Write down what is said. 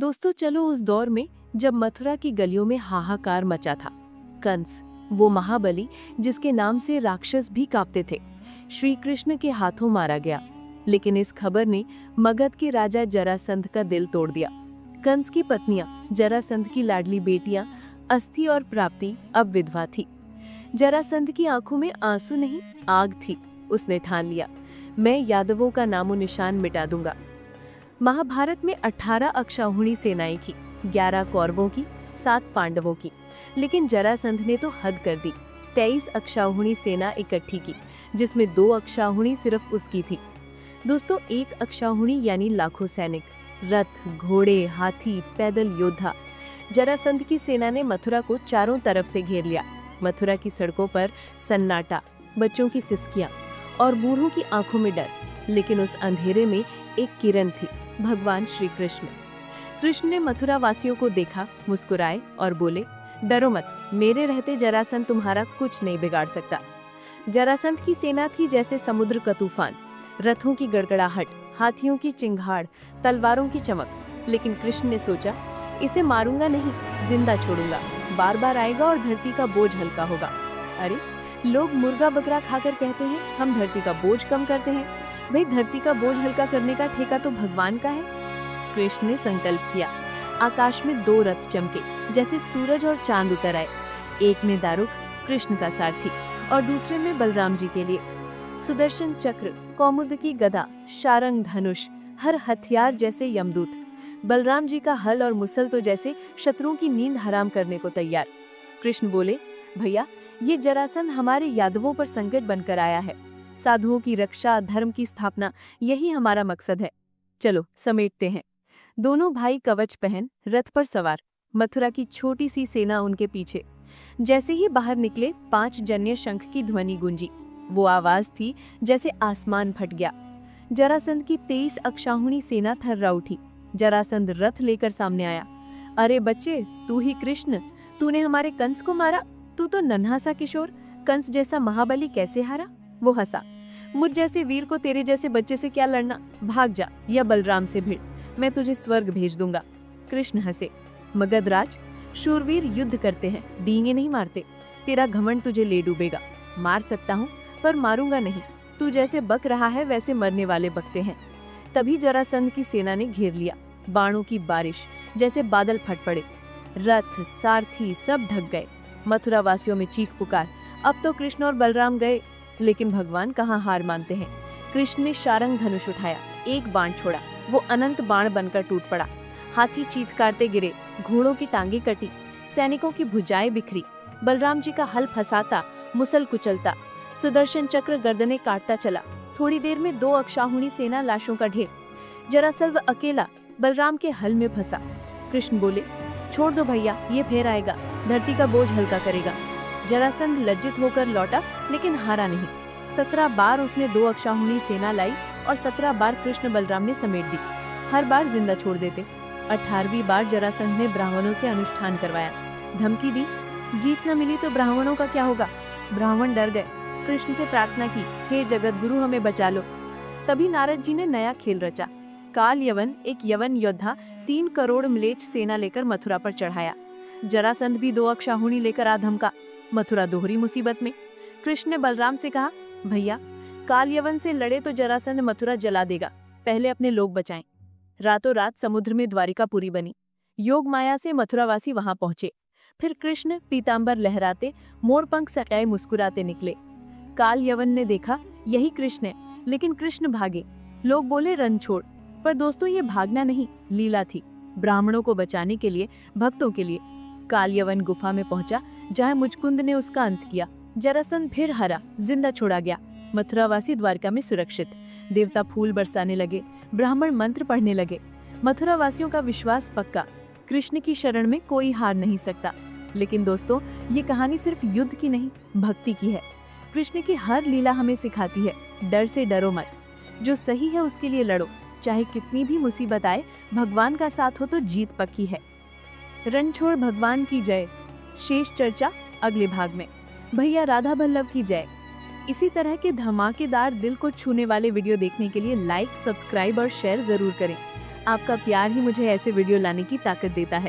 दोस्तों चलो उस दौर में जब मथुरा की गलियों में हाहाकार मचा था। कंस, वो महाबली जिसके नाम से राक्षस भी कांपते थे, श्री कृष्ण के हाथों मारा गया। लेकिन इस खबर ने मगध के राजा जरासंध का दिल तोड़ दिया। कंस की पत्नियां, जरासंध की लाडली बेटियां अस्थि और प्राप्ति अब विधवा थी। जरासंध की आंखों में आंसू नहीं, आग थी। उसने ठान लिया, मैं यादवों का नामो निशान मिटा दूंगा। महाभारत में 18 अक्षौहिणी सेनाएं थी, 11 कौरवों की, 7 पांडवों की। लेकिन जरासंध ने तो हद कर दी। 23 अक्षौहिणी सेना इकट्ठी की, जिसमें 2 अक्षौहिणी सिर्फ उसकी थी। दोस्तों, एक अक्षौहिणी यानी लाखों सैनिक, रथ, घोड़े, हाथी, पैदल योद्धा। जरासंध की सेना ने मथुरा को चारों तरफ से घेर लिया। मथुरा की सड़कों पर सन्नाटा, बच्चों की सिसकियां और बूढ़ों की आंखों में डर। लेकिन उस अंधेरे में एक किरण थी, भगवान श्री कृष्ण। कृष्ण ने मथुरा वासियों को देखा, मुस्कुराए और बोले, डरो मत, मेरे रहते जरासंध तुम्हारा कुछ नहीं बिगाड़ सकता। जरासंध की सेना थी जैसे समुद्र का तूफान, रथों की गड़गड़ाहट, हाथियों की चिंगाड़, तलवारों की चमक। लेकिन कृष्ण ने सोचा, इसे मारूंगा नहीं, जिंदा छोड़ूंगा। बार बार आएगा और धरती का बोझ हल्का होगा। अरे, लोग मुर्गा बकरा खाकर कहते हैं हम धरती का बोझ कम करते हैं। भाई, धरती का बोझ हल्का करने का ठेका तो भगवान का है। कृष्ण ने संकल्प किया। आकाश में 2 रथ चमके, जैसे सूरज और चांद उतर आए। एक में दारुक, कृष्ण का सारथी, और दूसरे में बलराम जी के लिए सुदर्शन चक्र, कौमुदकी गदा, शारंग धनुष, हर हथियार जैसे यमदूत। बलराम जी का हल और मुसल तो जैसे शत्रुओं की नींद हराम करने को तैयार। कृष्ण बोले, भैया, ये जरासंध हमारे यादवों पर संकट बनकर आया है। साधुओं की रक्षा, धर्म की स्थापना, यही हमारा मकसद है। चलो समेटते हैं। दोनों भाई कवच पहन रथ पर सवार, मथुरा की छोटी सी सेना उनके पीछे। जैसे ही बाहर निकले, 5 जन्य शंख की ध्वनि गूंजी। वो आवाज थी जैसे आसमान फट गया। जरासंध की 23 अक्षौहिणी सेना थर्रा उठी। जरासंध रथ लेकर सामने आया। अरे बच्चे, तू ही कृष्ण, तूने हमारे कंस को मारा। तू तो नन्हा सा किशोर, कंस जैसा महाबली कैसे हारा? वो हंसा, मुझ जैसे वीर को तेरे जैसे बच्चे से क्या लड़ना, भाग जा या बलराम से भिड़, मैं तुझे स्वर्ग भेज दूंगा। कृष्ण हंसे, मगधराज, शूरवीर युद्ध करते हैं, डींगे नहीं मारते। तेरा घमंड तुझे ले डूबेगा। मार सकता हूँ पर मारूंगा नहीं। तू जैसे बक रहा है वैसे मरने वाले बकते हैं। तभी जरासंध की सेना ने घेर लिया। बाणों की बारिश, जैसे बादल फट पड़े। रथ, सारथी सब ढक गए। मथुरा वासियों में चीख पुकार, अब तो कृष्ण और बलराम गए। लेकिन भगवान कहाँ हार मानते हैं। कृष्ण ने शारंग धनुष उठाया, एक बाण छोड़ा, वो अनंत बाण बनकर टूट पड़ा। हाथी चीत्कारते गिरे, घोड़ों की टांगे कटी, सैनिकों की भुजाएं बिखरी। बलराम जी का हल फंसाता, मुसल कुचलता, सुदर्शन चक्र गर्दने काटता चला। थोड़ी देर में 2 अक्षौहिणी सेना लाशों का ढेर। जरासंध अकेला बलराम के हल में फंसा। कृष्ण बोले, छोड़ दो भैया, ये फिर आएगा, धरती का बोझ हल्का करेगा। जरासंध लज्जित होकर लौटा, लेकिन हारा नहीं। 17 बार उसने 2 अक्षौहिणी सेना लाई और 17 बार कृष्ण बलराम ने समेट दी। हर बार जिंदा छोड़ देते। 18वीं बार जरासंध ने ब्राह्मणों से अनुष्ठान करवाया, धमकी दी, जीत न मिली तो ब्राह्मणों का क्या होगा। ब्राह्मण डर गए। कृष्ण से प्रार्थना की, हे जगत गुरु, हमें बचा लो। तभी नारद जी ने नया खेल रचा। काल यवन, एक यवन योद्धा, 3 करोड़ म्लेच्छ सेना लेकर मथुरा पर चढ़ाया। जरासंध भी 2 अक्षौहिणी लेकर आ धमका। मथुरा दोहरी मुसीबत में। कृष्ण ने बलराम से कहा, भैया, काल यवन से लड़े तो जरासंध मथुरा जला देगा, पहले अपने लोग बचाएं। रातों रात समुद्र में द्वारिकापुरी बनी। योग माया से मथुरावासी वहां पहुंचे। फिर कृष्ण पीतांबर लहराते, मोरपंख सजाए मुस्कुराते निकले। काल यवन ने देखा, यही कृष्ण है, लेकिन कृष्ण भागे। लोग बोले, रन छोड़। पर दोस्तों, ये भागना नहीं, लीला थी, ब्राह्मणों को बचाने के लिए, भक्तों के लिए। काल यवन गुफा में पहुंचा, जहां मुचकुंद ने उसका अंत किया। जरासंध फिर हरा, जिंदा छोड़ा गया। मथुरावासी द्वारका में सुरक्षित। देवता फूल बरसाने लगे, ब्राह्मण मंत्र पढ़ने लगे। मथुरा वासियों का विश्वास पक्का, कृष्ण की शरण में कोई हार नहीं सकता। लेकिन दोस्तों, ये कहानी सिर्फ युद्ध की नहीं, भक्ति की है। कृष्ण की हर लीला हमें सिखाती है, डर से डरो मत, जो सही है उसके लिए लड़ो। चाहे कितनी भी मुसीबत आए, भगवान का साथ हो तो जीत पक्की है। रणछोड़ भगवान की जय। शेष चर्चा अगले भाग में। भैया राधा बल्लभ की जय। इसी तरह के धमाकेदार दिल को छूने वाले वीडियो देखने के लिए लाइक, सब्सक्राइब और शेयर जरूर करें। आपका प्यार ही मुझे ऐसे वीडियो लाने की ताकत देता है।